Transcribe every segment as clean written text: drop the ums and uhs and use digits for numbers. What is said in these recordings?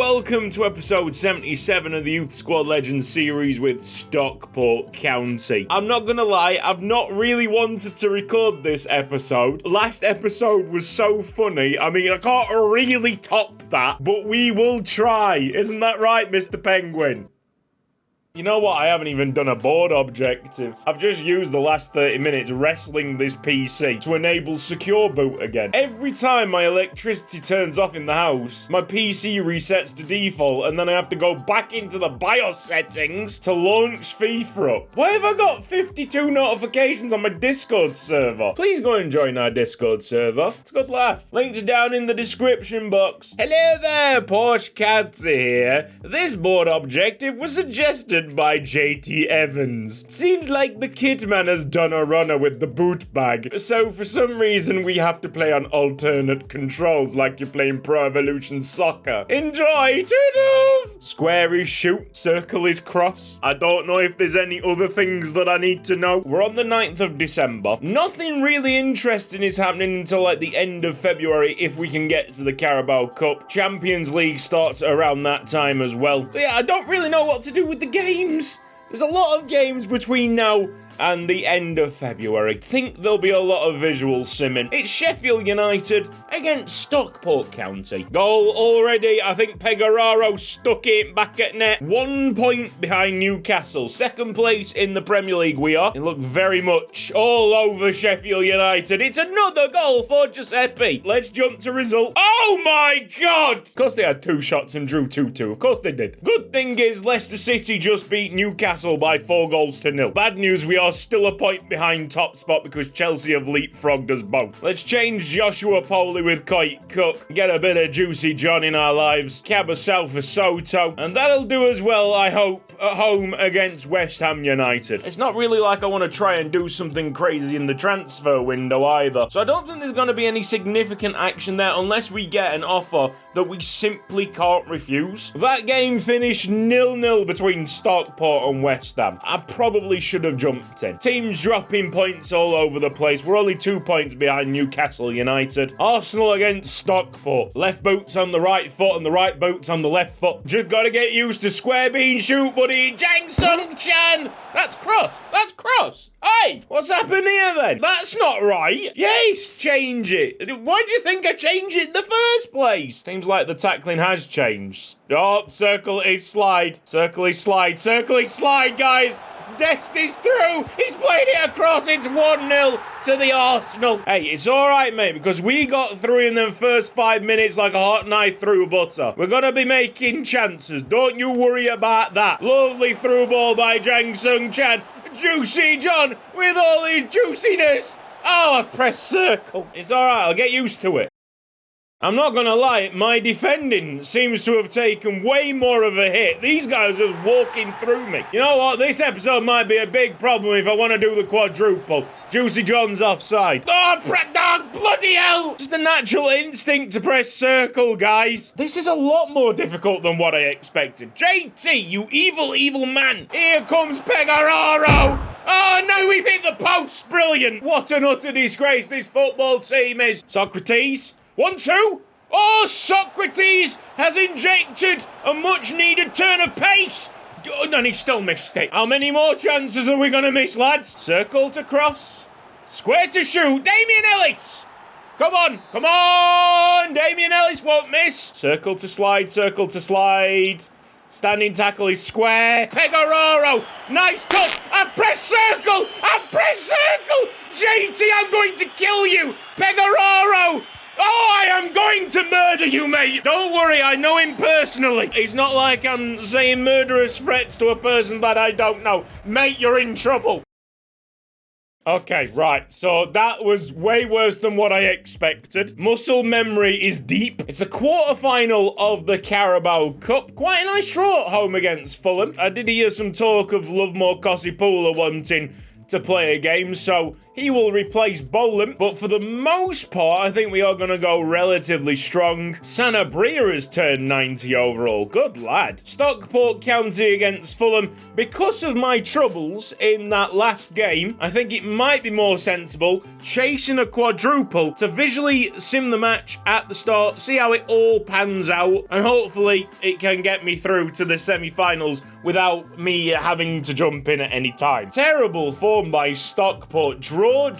welcome to episode 77 of the Youth Squad Legends series with Stockport County. I'm not gonna lie, I've not really wanted to record this episode. Last episode was so funny, I mean, I can't really top that, but we will try. Isn't that right, Mr. Penguin? You know what? I haven't even done a board objective. I've just used the last 30 minutes wrestling this PC to enable secure boot again. Every time my electricity turns off in the house, my PC resets to default and then I have to go back into the BIOS settings to launch FIFA up. Why have I got 52 notifications on my Discord server? Please go and join our Discord server. It's a good laugh. Links down in the description box. Hello there, Porsche Katze here. This board objective was suggested by JT Evans. Seems like the kit man has done a runner with the boot bag, so for some reason we have to play on alternate controls like you're playing Pro Evolution Soccer. Enjoy, toodles! Square is shoot, circle is cross. I don't know if there's any other things that I need to know. We're on the 9th of December. Nothing really interesting is happening until like the end of February if we can get to the Carabao Cup. Champions League starts around that time as well. So yeah, I don't really know what to do with the games. There's a lot of games between now and the end of February. Think there'll be a lot of visual simming. It's Sheffield United against Stockport County. Goal already. I think Pegararo stuck it back at net. 1 point behind Newcastle. Second place in the Premier League we are. It looked very much all over Sheffield United. It's another goal for Giuseppe. Let's jump to result. Oh my God! Of course they had 2 shots and drew 2-2. Of course they did. Good thing is Leicester City just beat Newcastle by 4-0. Bad news, we are still a point behind top spot because Chelsea have leapfrogged us both. Let's change Joshua Poley with Coit Cook. Get a bit of Juicy John in our lives. Cabasel for Soto. And that'll do as well, I hope, at home against West Ham United. It's not really like I want to try and do something crazy in the transfer window either. So I don't think there's going to be any significant action there unless we get an offer that we simply can't refuse. That game finished 0-0 between Stockport and West Ham. I probably should have jumped in. Teams dropping points all over the place. We're only 2 points behind Newcastle United. Arsenal against Stockport. Left boot's on the right foot and the right boot's on the left foot. Just gotta get used to square bean shoot, buddy. Jang Sung Chan. That's cross. That's cross. Hey, what's happened here then? That's not right. Yes, change it. Why do you think I changed it in the first place? Seems like the tackling has changed. Oh, circle is slide. Circle is slide. Circle is slide, guys. Dest is through. He's played it across. It's 1-0 to the Arsenal. Hey, it's all right, mate, because we got through in the first 5 minutes like a hot knife through butter. We're going to be making chances. Don't you worry about that. Lovely through ball by Jang Sung Chan. Juicy John with all his juiciness. Oh, I've pressed circle. It's all right. I'll get used to it. I'm not gonna lie, my defending seems to have taken way more of a hit. These guys are just walking through me. You know what? This episode might be a big problem if I want to do the quadruple. Juicy John's offside. Oh, bloody hell! Just a natural instinct to press circle, guys. This is a lot more difficult than what I expected. JT, you evil, evil man. Here comes Pegararo. Oh, no, we've hit the post. Brilliant. What an utter disgrace this football team is. Socrates. 1-2. Oh, Socrates has injected a much-needed turn of pace. Oh, and he still missed it. How many more chances are we going to miss, lads? Circle to cross. Square to shoot. Damien Ellis. Come on. Come on. Damien Ellis won't miss. Circle to slide. Circle to slide. Standing tackle is square. Pegararo. Nice touch. I've pressed circle. I've pressed circle. JT, I'm going to kill you. Pegararo. Oh, I am going to murder you, mate. Don't worry, I know him personally. It's not like I'm saying murderous threats to a person that I don't know. Mate, you're in trouble. Okay, right, so that was way worse than what I expected. Muscle memory is deep. It's the quarterfinal of the Carabao Cup. Quite a nice draw at home against Fulham. I did hear some talk of Lovemore Kosipula wanting to play a game, so he will replace Bolam. But for the most part, I think we are going to go relatively strong. Sanabria has turned 90 overall. Good lad. Stockport County against Fulham. Because of my troubles in that last game, I think it might be more sensible chasing a quadruple to visually sim the match at the start, see how it all pans out, and hopefully it can get me through to the semi-finals without me having to jump in at any time. Terrible form by Stockport. Draw,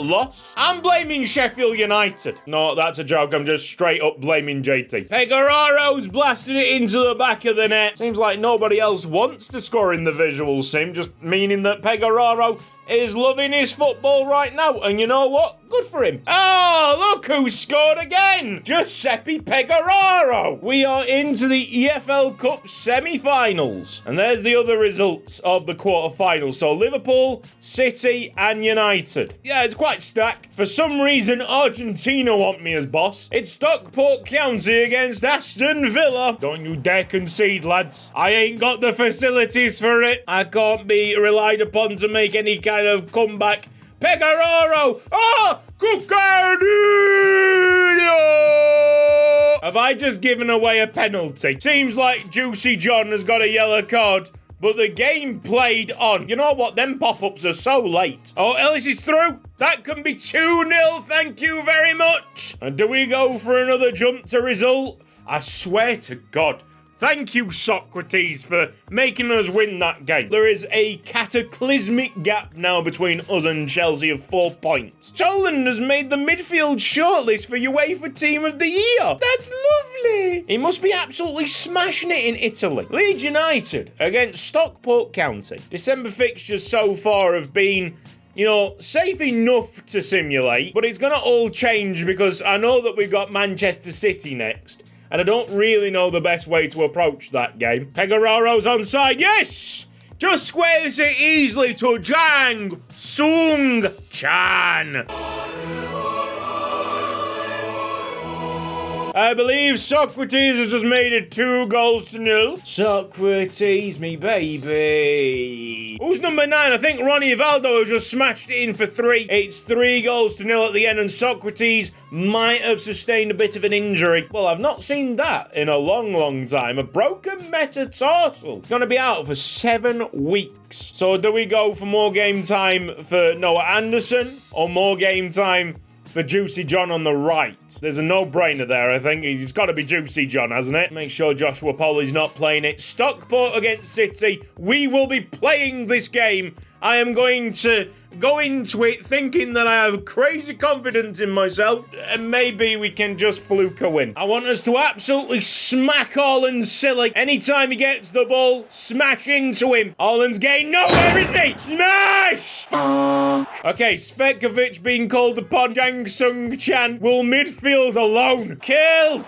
loss. I'm blaming Sheffield United. No, that's a joke. I'm just straight up blaming JT. Pegoraro's blasted it into the back of the net. Seems like nobody else wants to score in the visual sim, just meaning that Pegoraro is loving his football right now. And you know what? Good for him. Oh, look who scored again. Giuseppe Pegoraro. We are into the EFL Cup semi-finals. And there's the other results of the quarter-finals. So Liverpool, City and United. Yeah, it's quite stacked. For some reason, Argentina want me as boss. It's Stockport County against Aston Villa. Don't you dare concede, lads. I ain't got the facilities for it. I can't be relied upon to make any kind of comeback. Pegoraro! Oh! Cucardino! Have I just given away a penalty? Seems like Juicy John has got a yellow card, but the game played on. You know what? Them pop-ups are so late. Oh, Ellis is through. That can be 2-0. Thank you very much. And do we go for another jump to result? I swear to God. Thank you, Socrates, for making us win that game. There is a cataclysmic gap now between us and Chelsea of 4 points. Toland has made the midfield shortlist for UEFA Team of the Year. That's lovely. He must be absolutely smashing it in Italy. Leeds United against Stockport County. December fixtures so far have been, you know, safe enough to simulate, but it's going to all change because I know that we've got Manchester City next. And I don't really know the best way to approach that game. Pegoraro's onside. Yes! Just squares it easily to Jang Sung Chan. I believe Socrates has just made it 2-0. Socrates, me baby. Who's number 9? I think Ronnie Valdo has just smashed it in for 3. It's 3-0 at the end, and Socrates might have sustained a bit of an injury. Well, I've not seen that in a long time. A broken metatarsal. Gonna be out for 7 weeks. So do we go for more game time for Noah Anderson or more game time for Juicy John on the right? There's a no-brainer there, I think. It's got to be Juicy John, hasn't it? Make sure Joshua Polly's not playing it. Stockport against City. We will be playing this game. I am going to go into it thinking that I have crazy confidence in myself, and maybe we can just fluke a win. I want us to absolutely smack Orland silly. Anytime he gets the ball, smash into him. Orland's getting nowhere, isn't he? Smash! Okay, Svetkovic being called upon. Jang Sung Chan will midfield alone. Kill!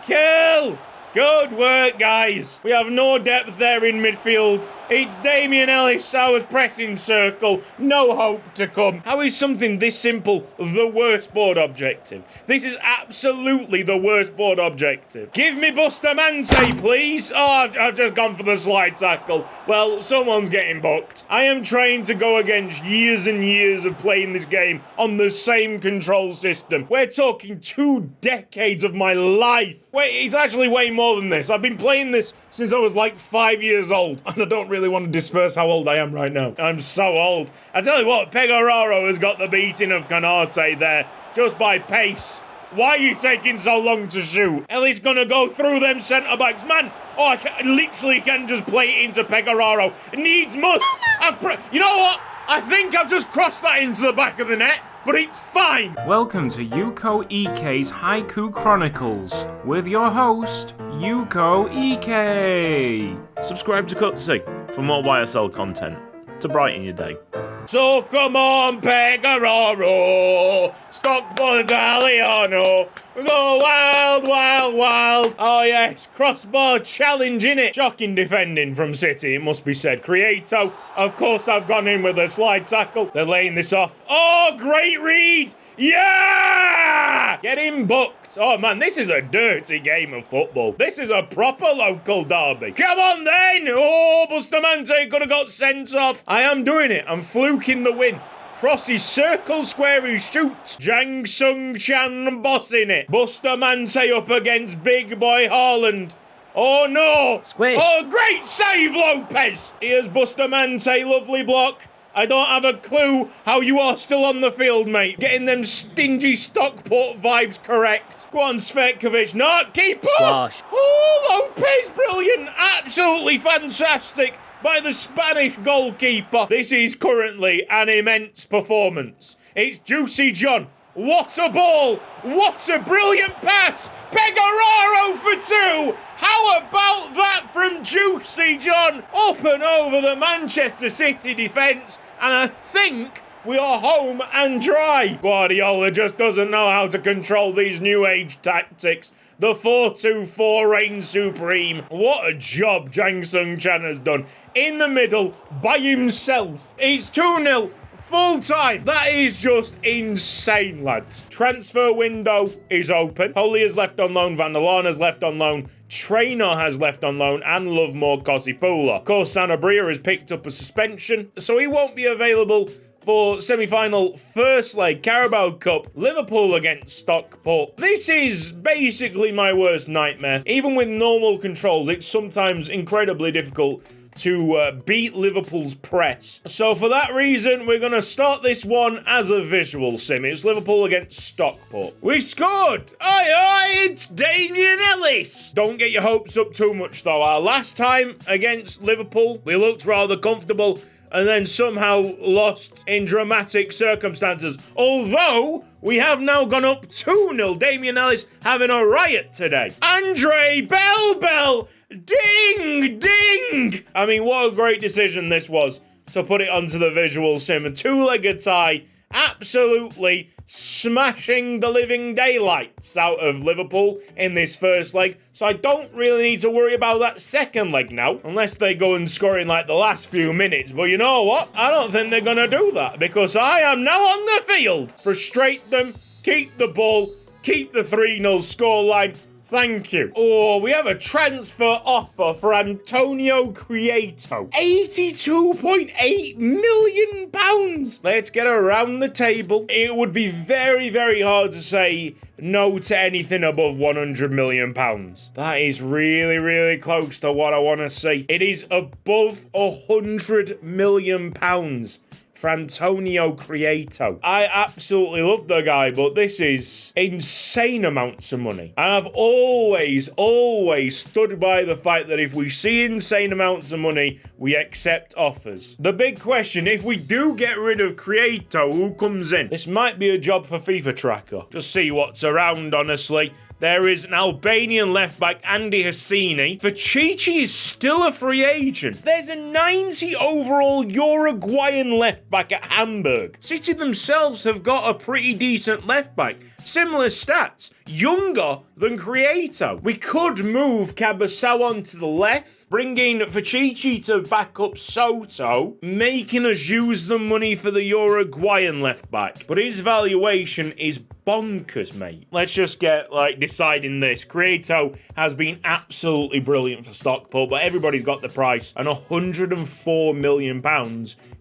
Good work, guys. We have no depth there in midfield. It's Damian Ellis, our pressing circle. No hope to come. How is something this simple the worst board objective? This is absolutely the worst board objective. Give me Bustamante, please. Oh, I've just gone for the slide tackle. Well, someone's getting booked. I am trying to go against years and years of playing this game on the same control system. We're talking 2 decades of my life. Wait, it's actually way more than this. I've been playing this since I was like 5 years old, and I don't really want to disperse how old I am right now. I'm so old. I tell you what, Pegoraro has got the beating of Canate there, just by pace. Why are you taking so long to shoot? Ellie's gonna go through them centre-backs. Man, I literally can just play it into Pegoraro. Needs must. You know what? I think I've just crossed that into the back of the net, but it's fine. Welcome to Yuko Ike's Haiku Chronicles with your host, Yuko Ike. Subscribe to Cutsy for more YSL content to brighten your day. So come on, Pegoraro, Stockport Italiano, go wild, wild, wild. Oh yes, crossbar challenge in it. Shocking defending from City, it must be said. Creato, of course I've gone in with a slide tackle. They're laying this off. Oh, great read. Yeah! Get him booked. Oh man, this is a dirty game of football. This is a proper local derby. Come on then! Oh, Bustamante could have got sent off. I am doing it. I'm fluking the win. Crosses circle, square, he shoots. Jang Sung Chan bossing it. Buster Mante up against big boy Haaland. Oh no! Squish. Oh, great save, Lopez! Here's Buster Mante, lovely block. I don't have a clue how you are still on the field, mate. Getting them stingy Stockport vibes correct. Go on, Svetkovic. No, keeper! Squash. Oh, Lopez, brilliant. Absolutely fantastic by the Spanish goalkeeper. This is currently an immense performance. It's Juicy John. What a ball! What a brilliant pass! Pecoraro for 2! How about that from Juicy John? Up and over the Manchester City defence, and I think we are home and dry. Guardiola just doesn't know how to control these new age tactics. The 4-2-4 reigns supreme. What a job Jang Sung Chan has done. In the middle, by himself. It's 2-0. Full time. That is just insane, lads. Transfer window is open. Holy is left on loan. Van der Laan has left on loan. Trainer has left on loan, and Lovemore Kosipula. Of course, Sanabria has picked up a suspension, so he won't be available for semi-final first leg Carabao Cup, Liverpool against Stockport. This is basically my worst nightmare. Even with normal controls, it's sometimes incredibly difficult to beat Liverpool's press. So for that reason, we're going to start this one as a visual sim. It's Liverpool against Stockport. We scored! Aye, it's Damien Ellis! Don't get your hopes up too much though. Our last time against Liverpool, we looked rather comfortable and then somehow lost in dramatic circumstances. Although, we have now gone up 2-0. Damien Ellis having a riot today. Andre Bell! Ding! Ding! I mean, what a great decision this was to put it onto the visual sim. A two-legged tie, absolutely smashing the living daylights out of Liverpool in this first leg. So I don't really need to worry about that second leg now, unless they go and score in like the last few minutes. But you know what? I don't think they're going to do that, because I am now on the field. Frustrate them, keep the ball, keep the 3-0 scoreline. Thank you. Oh, we have a transfer offer for Antonio Crieto. £82.8 million. Let's get around the table. It would be very, very hard to say no to anything above £100 million. That is really, really close to what I want to see. It is above £100 million. For Antonio Crieto. I absolutely love the guy, but this is insane amounts of money. And I've always stood by the fact that if we see insane amounts of money, we accept offers. The big question, if we do get rid of Crieto, who comes in? This might be a job for FIFA Tracker. Just see what's around, honestly. There is an Albanian left-back, Andy Hassini. Fachichi is still a free agent. There's a 90 overall Uruguayan left-back at Hamburg. City themselves have got a pretty decent left-back. Similar stats. Younger than Crieto. We could move Cabasau onto the left, bringing Fachichi to back up Soto, making us use the money for the Uruguayan left-back. But his valuation is bonkers, mate. Let's just get, deciding this. Crieto has been absolutely brilliant for Stockport, but everybody's got the price, and £104 million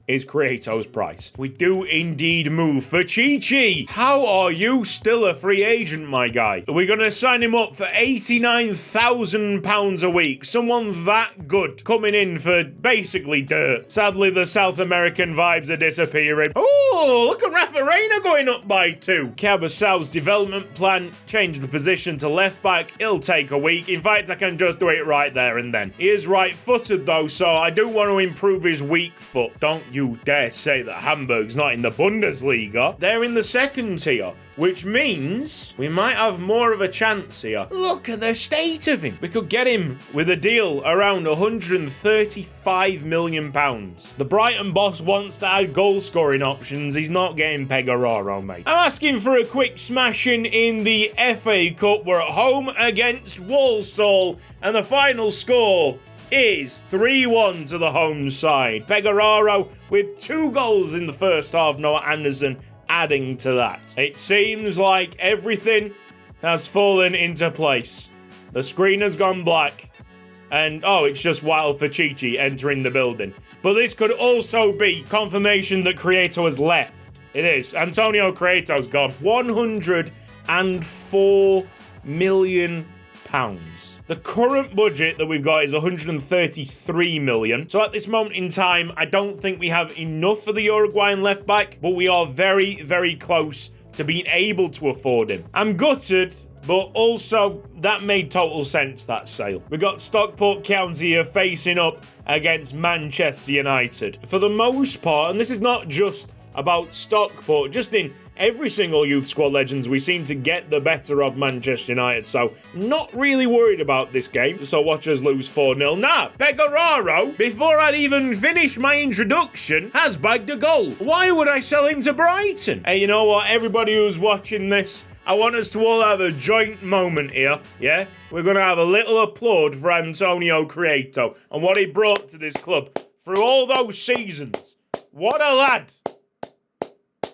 is Crieto's price. We do indeed move for Chichi. How are you still a free agent, my guy? Are we going to sign him up for £89,000 a week? Someone that good coming in for basically dirt. Sadly, the South American vibes are disappearing. Oh, look at Rafa Reina going up by 2. Cabasau's development plan, change the position to left back. It'll take a week. In fact, I can just do it right there and then. He is right-footed though, so I do want to improve his weak foot. Don't you dare say that Hamburg's not in the Bundesliga. They're in the second tier, which means we might have more of a chance here. Look at the state of him. We could get him with a deal around £135 million. The Brighton boss wants to add goal-scoring options. He's not getting Pecoraro, mate. I'm asking for a quick smashing in the FA Cup. We're at home against Walsall, and the final score is 3-1 to the home side. Pecoraro with 2 goals in the first half. Noah Anderson adding to that. It seems like everything has fallen into place. The screen has gone black. And, it's just Wild Fachichi entering the building. But this could also be confirmation that Crieto has left. It is. Antonio Creato's gone. £104 million. The current budget that we've got is 133 million. So at this moment in time, I don't think we have enough for the Uruguayan left back, but we are very, very close to being able to afford him. I'm gutted, but also that made total sense, that sale. We got Stockport County here facing up against Manchester United. For the most part, and this is not just about Stockport, just in every single youth squad legends, we seem to get the better of Manchester United, so not really worried about this game. So watch us lose 4-0. Nah, Pecoraro, before I'd even finished my introduction, has bagged a goal. Why would I sell him to Brighton? Hey, you know what? Everybody who's watching this, I want us to all have a joint moment here, yeah? We're going to have a little applaud for Antonio Creato and what he brought to this club through all those seasons. What a lad.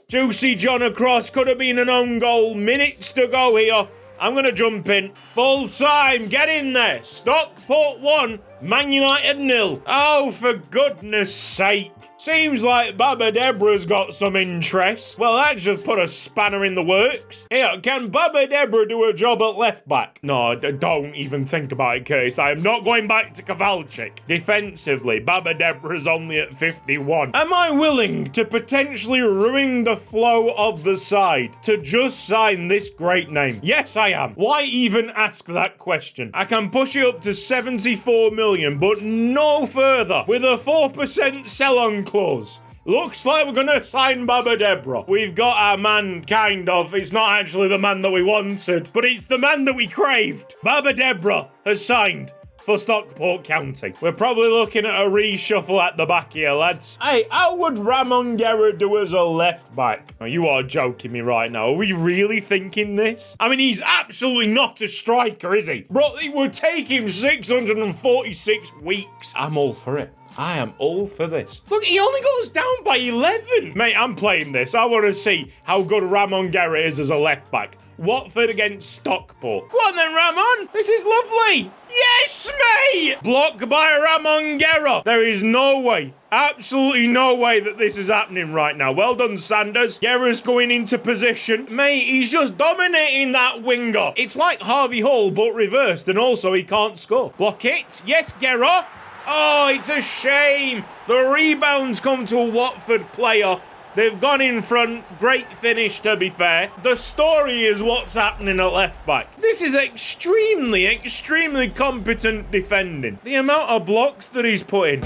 Juicy John across, could have been an own goal. Minutes to go here. I'm going to jump in. Full time, get in there. Stockport 1, Man United 0. Oh, for goodness sake. Seems like Baba Debra's got some interest. Well, that just put a spanner in the works. Here, can Baba Debra do a job at left back? No, don't even think about it, Case. I am not going back to Kowalczyk. Defensively, Baba Debra's only at 51. Am I willing to potentially ruin the flow of the side to just sign this great name? Yes, I am. Why even ask that question? I can push it up to 74 million, but no further. With a 4% sell-on clause. Looks like we're gonna sign Baba Debra. We've got our man, kind of. It's not actually the man that we wanted, but it's the man that we craved. Baba Debra has signed for Stockport County. We're probably looking at a reshuffle at the back here, lads. Hey, how would Ramon Guerra do as a left back? Oh, you are joking me right now. Are we really thinking this? I mean, he's absolutely not a striker, is he? Bro, it would take him 646 weeks. I'm all for it. I am all for this. Look, he only goes down by 11. Mate, I'm playing this. I want to see how good Ramon Guerra is as a left back. Watford against Stockport. Go on then, Ramon. This is lovely. Yes, mate. Blocked by Ramon Guerra. There is no way, absolutely no way that this is happening right now. Well done, Sanders. Guerra's going into position. Mate, he's just dominating that winger. It's like Harvey Hall, but reversed, and also he can't score. Block it. Yes, Guerra. Oh, it's a shame. The rebounds come to a Watford player. They've gone in front. Great finish, to be fair. The story is what's happening at left back. This is extremely, extremely competent defending. The amount of blocks that he's put in.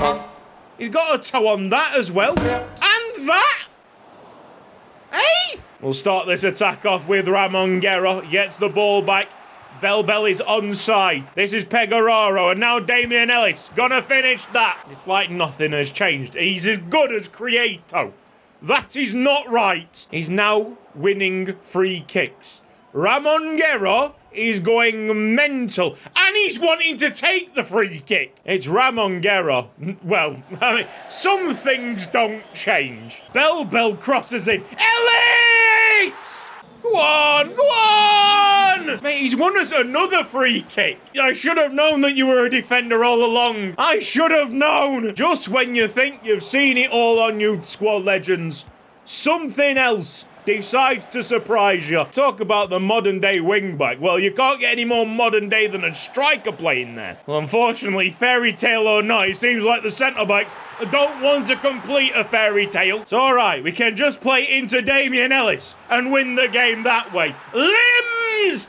He's got a toe on that as well. And that. Hey! We'll start this attack off with Ramon Guerra. Gets the ball back. Bell is onside. This is Pecoraro, and now Damian Ellis. Gonna finish that. It's like nothing has changed. He's as good as Creato. That is not right. He's now winning free kicks. Ramon Guerra is going mental, and he's wanting to take the free kick. It's Ramon Guerra. Well, I mean, some things don't change. Bell crosses in. Ellis! Go on, go on! Mate, he's won us another free kick. I should have known that you were a defender all along. I should have known. Just when you think you've seen it all on Youth Squad Legends, something else decides to surprise you. Talk about the modern day wingback. Well, you can't get any more modern day than a striker playing there. Well, unfortunately, fairy tale or not, it seems like the centre backs don't want to complete a fairy tale. It's all right. We can just play into Damian Ellis and win the game that way. Limbs!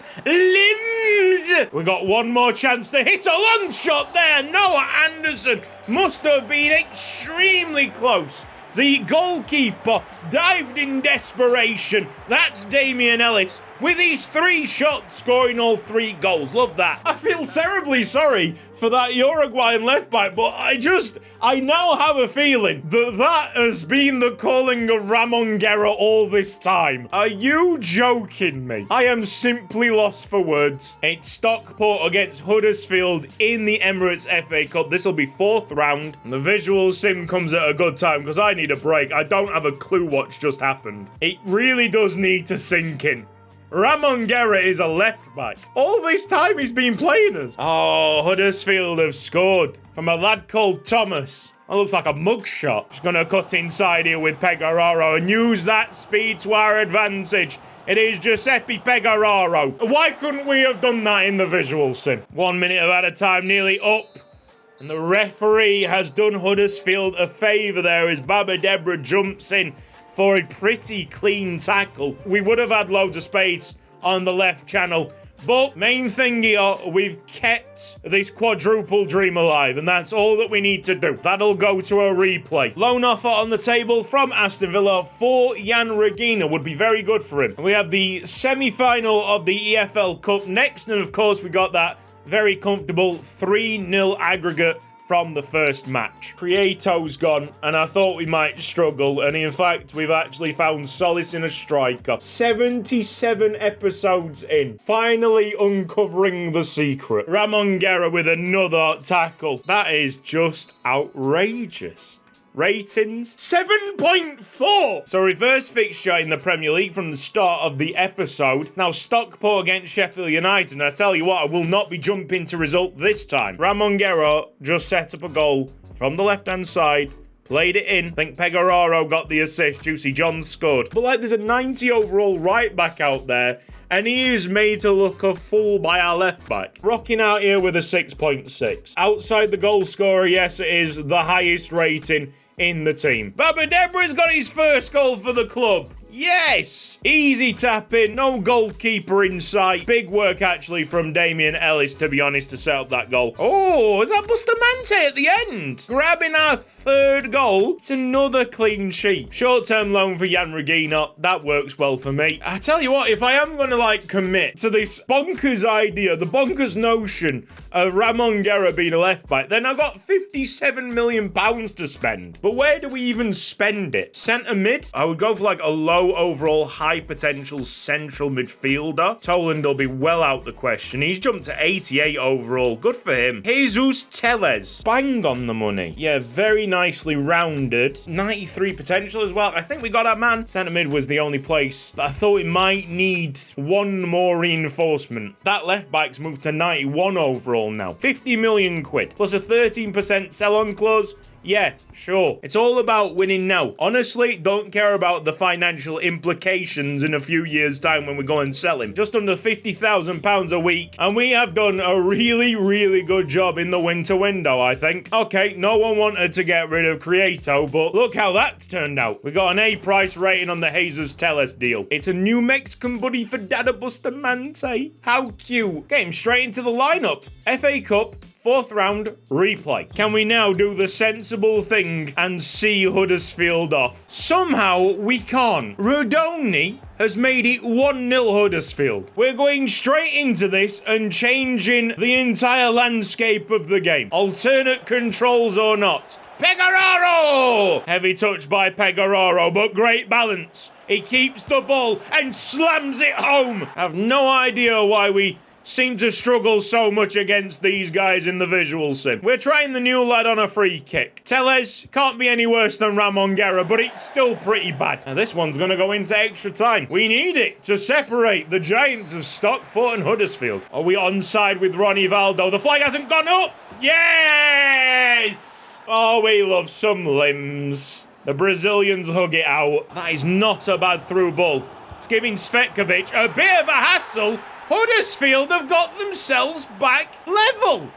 We got one more chance to hit a long shot there. Noah Anderson must have been extremely close. The goalkeeper dived in desperation. That's Damian Ellis with his 3 shots, scoring all 3 goals. Love that. I feel terribly sorry for that Uruguayan left back, but I now have a feeling that has been the calling of Ramon Guerra all this time. Are you joking me? I am simply lost for words. It's Stockport against Huddersfield in the Emirates FA Cup. This will be 4th round. And the visual sim comes at a good time because I need a break. I don't have a clue what's just happened. It really does need to sink in. Ramon Guerra is a left back. All this time he's been playing us. Oh, Huddersfield have scored from a lad called Thomas. That looks like a mugshot. Just gonna cut inside here with Pecoraro and use that speed to our advantage. It is Giuseppe Pecoraro. Why couldn't we have done that in the visual sim? 1 minute at a time, nearly up. And the referee has done Huddersfield a favour there as Baba Debra jumps in for a pretty clean tackle. We would have had loads of space on the left channel. But main thing here, we've kept this quadruple dream alive, and that's all that we need to do. That'll go to a replay. Loan offer on the table from Aston Villa for Jan Regina would be very good for him. And we have the semi-final of the EFL Cup next, and of course we got that very comfortable 3-0 aggregate from the first match. Prieto's gone, and I thought we might struggle, and in fact, we've actually found solace in a striker. 77 episodes in, finally uncovering the secret. Ramon Guerra with another tackle. That is just outrageous. Ratings 7.4. So reverse fixture in the Premier League from the start of the episode. Now Stockport against Sheffield United, and I tell you what, I will not be jumping to result this time. Ramon Guerra just set up a goal from the left hand side, played it in. I think Pecoraro got the assist. Juicy John scored. But like, there's a 90 overall right back out there, and he is made to look a fool by our left back. Rocking out here with a 6.6. Outside the goal scorer, yes, it is the highest rating in the team. Baba Debra's got his first goal for the club. Yes! Easy tap in, no goalkeeper in sight. Big work actually from Damian Ellis, to be honest, to set up that goal. Oh, is that Bustamante at the end? Grabbing our third goal. It's another clean sheet. Short-term loan for Jan Regina. That works well for me. I tell you what, if I am going to commit to this bonkers idea, the bonkers notion of Ramon Guerra being a left back, then I've got £57 million to spend. But where do we even spend it? Centre mid? I would go for a low overall high potential central midfielder. Toland will be well out the question. He's jumped to 88 overall. Good for him. Jesus Tellez. Bang on the money. Yeah, very nicely rounded. 93 potential as well. I think we got our man. Centre mid was the only place that I thought it might need one more reinforcement. That left back's moved to 91 overall now. 50 million quid plus a 13% sell-on clause. Yeah, sure. It's all about winning now. Honestly, don't care about the financial implications in a few years' time when we go and sell him. Just under £50,000 a week. And we have done a really, really good job in the winter window, I think. Okay, no one wanted to get rid of Prieto, but look how that's turned out. We got an A price rating on the Jesus Tellez deal. It's a new Mexican buddy for Dada Bustamante. How cute. Get him straight into the lineup. FA Cup. 4th round, replay. Can we now do the sensible thing and see Huddersfield off? Somehow, we can't. Rodoni has made it 1-0 Huddersfield. We're going straight into this and changing the entire landscape of the game. Alternate controls or not. Pecoraro! Heavy touch by Pecoraro, but great balance. He keeps the ball and slams it home. I have no idea why we seem to struggle so much against these guys in the visual sim. We're trying the new lad on a free kick. Tellez can't be any worse than Ramon Guerra, but it's still pretty bad. Now this one's going to go into extra time. We need it to separate the giants of Stockport and Huddersfield. Are we onside with Ronnie Valdo? The flag hasn't gone up. Yes! Oh, we love some limbs. The Brazilians hug it out. That is not a bad through ball. It's giving Svetkovic a bit of a hassle. Huddersfield have got themselves back level.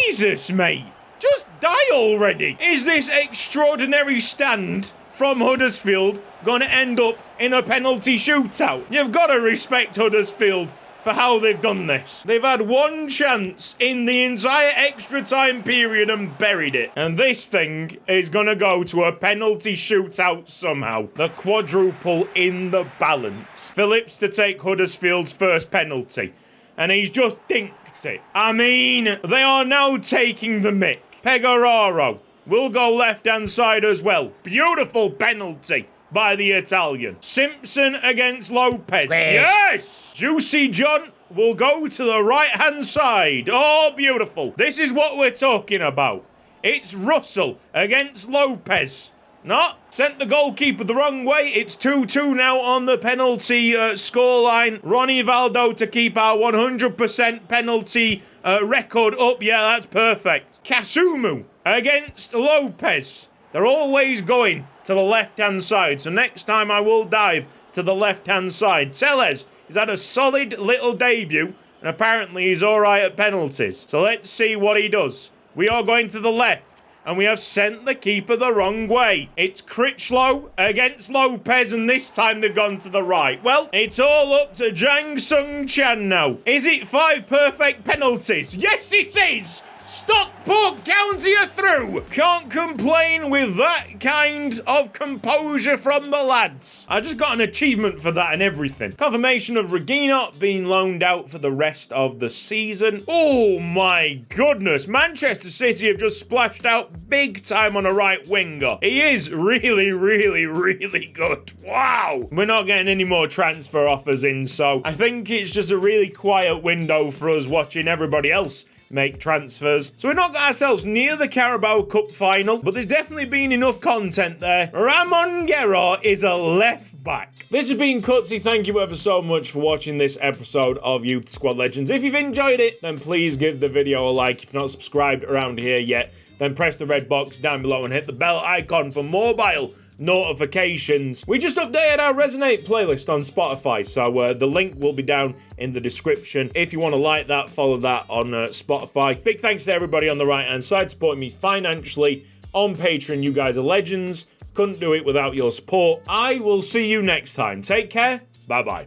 Jesus, mate. Just die already. Is this extraordinary stand from Huddersfield going to end up in a penalty shootout? You've got to respect Huddersfield for how they've done this. They've had one chance in the entire extra time period and buried it. And this thing is going to go to a penalty shootout somehow. The quadruple in the balance. Phillips to take Huddersfield's first penalty. And he's just dinked it. I mean, they are now taking the mick. Pecoraro will go left-hand side as well. Beautiful penalty by the Italian. Simpson against Lopez. Yes! Juicy John will go to the right-hand side. Oh, beautiful. This is what we're talking about. It's Russell against Lopez. No, sent the goalkeeper the wrong way. It's 2-2 now on the penalty scoreline. Ronnie Valdo to keep our 100% penalty record up. Yeah, that's perfect. Kasumu against Lopez. They're always going to the left-hand side, so next time I will dive to the left-hand side. Tellez, he's had a solid little debut, and apparently he's all right at penalties. So let's see what he does. We are going to the left, and we have sent the keeper the wrong way. It's Critchlow against Lopez, and this time they've gone to the right. Well, it's all up to Jang Sung Chan now. Is it 5 perfect penalties? Yes, it is! Stockport County are through! Can't complain with that kind of composure from the lads. I just got an achievement for that and everything. Confirmation of Regina being loaned out for the rest of the season. Oh my goodness, Manchester City have just splashed out big time on a right winger. He is really, really, really good. Wow! We're not getting any more transfer offers in, so I think it's just a really quiet window for us watching everybody else make transfers. So we're not got ourselves near the Carabao Cup final, but there's definitely been enough content there. Ramon Guerrero is a left back. This has been Cutsy. Thank you ever so much for watching this episode of Youth Squad Legends. If you've enjoyed it, then please give the video a like. If you're not subscribed around here yet, then press the red box down below and hit the bell icon for mobile notifications. We just updated our Resonate playlist on Spotify, so the link will be down in the description. If you want to like that, follow that on Spotify. Big thanks to everybody on the right-hand side supporting me financially on Patreon. You guys are legends. Couldn't do it without your support. I will see you next time. Take care. Bye-bye.